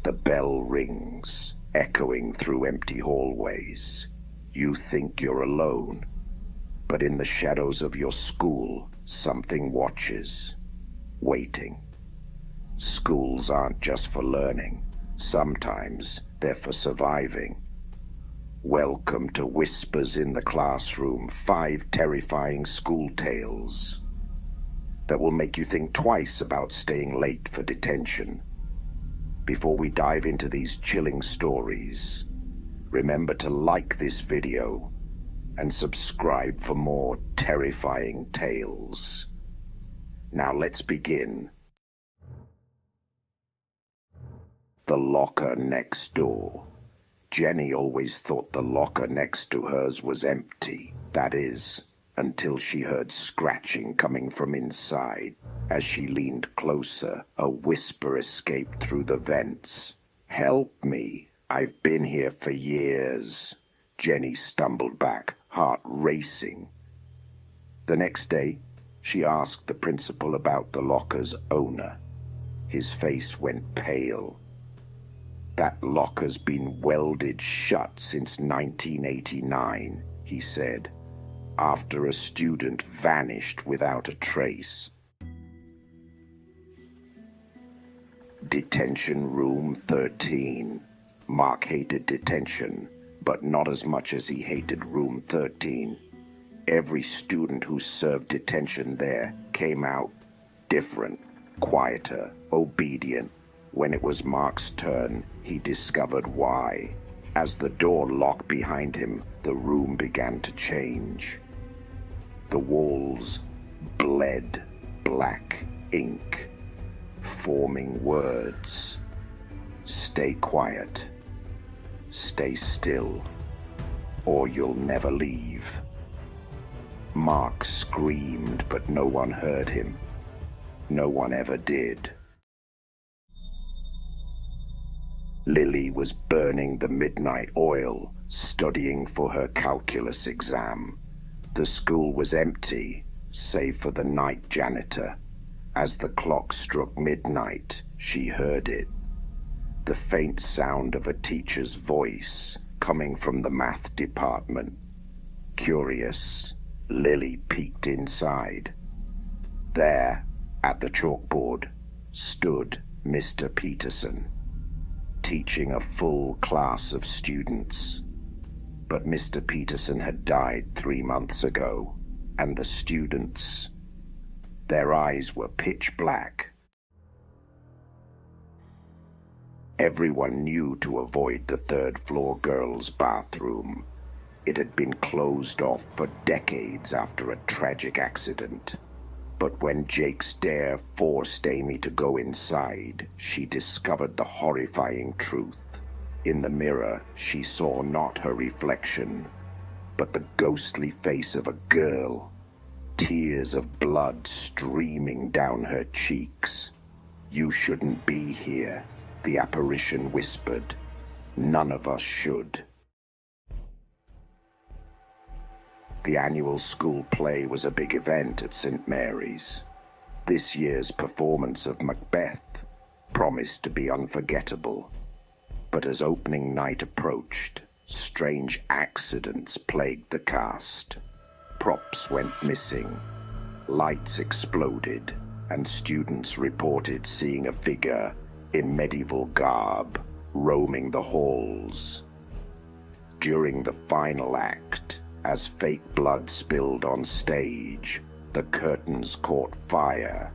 The bell rings, echoing through empty hallways. You think you're alone, but in the shadows of your school, something watches, waiting. Schools aren't just for learning. Sometimes they're for surviving. Welcome to Whispers in the Classroom, 5 terrifying school tales that will make you think twice about staying late for detention. Before we dive into these chilling stories, remember to like this video and subscribe for more terrifying tales. Now let's begin. The locker next door. Jenny always thought the locker next to hers was empty. That is, until she heard scratching coming from inside. As she leaned closer, a whisper escaped through the vents. "Help me, I've been here for years." Jenny stumbled back, heart racing. The next day, she asked the principal about the locker's owner. His face went pale. "That locker's been welded shut since 1989, he said, after a student vanished without a trace. Detention Room 13. Mark hated detention, but not as much as he hated Room 13. Every student who served detention there came out different, quieter, obedient. When it was Mark's turn, he discovered why. As the door locked behind him, the room began to change. The walls bled black ink, forming words. "Stay quiet. Stay still, or you'll never leave." Mark screamed, but no one heard him. No one ever did. Lily was burning the midnight oil, studying for her calculus exam. The school was empty, save for the night janitor. As the clock struck midnight, she heard it. The faint sound of a teacher's voice coming from the math department. Curious, Lily peeked inside. There, at the chalkboard, stood Mr. Peterson, teaching a full class of students. But Mr. Peterson had died 3 months ago, and the students, their eyes were pitch black. Everyone knew to avoid the third-floor girls' bathroom. It had been closed off for decades after a tragic accident. But when Jake's dare forced Amy to go inside, she discovered the horrifying truth. In the mirror, she saw not her reflection, but the ghostly face of a girl, tears of blood streaming down her cheeks. "You shouldn't be here," the apparition whispered. "None of us should." The annual school play was a big event at St. Mary's. This year's performance of Macbeth promised to be unforgettable. But as opening night approached, strange accidents plagued the cast. Props went missing, lights exploded, and students reported seeing a figure in medieval garb roaming the halls. During the final act, as fake blood spilled on stage, the curtains caught fire.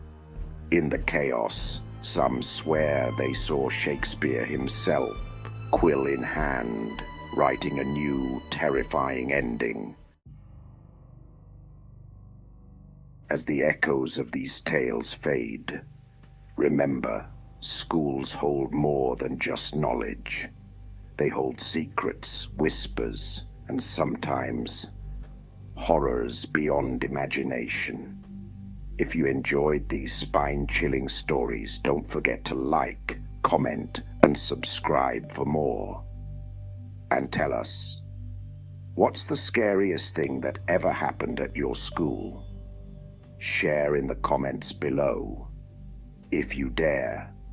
In the chaos, some swear they saw Shakespeare himself, quill in hand, writing a new, terrifying ending. As the echoes of these tales fade, remember, schools hold more than just knowledge. They hold secrets, whispers, and sometimes horrors beyond imagination. If you enjoyed these spine-chilling stories, don't forget to like, comment, and subscribe for more. And tell us, what's the scariest thing that ever happened at your school? Share in the comments below. If you dare,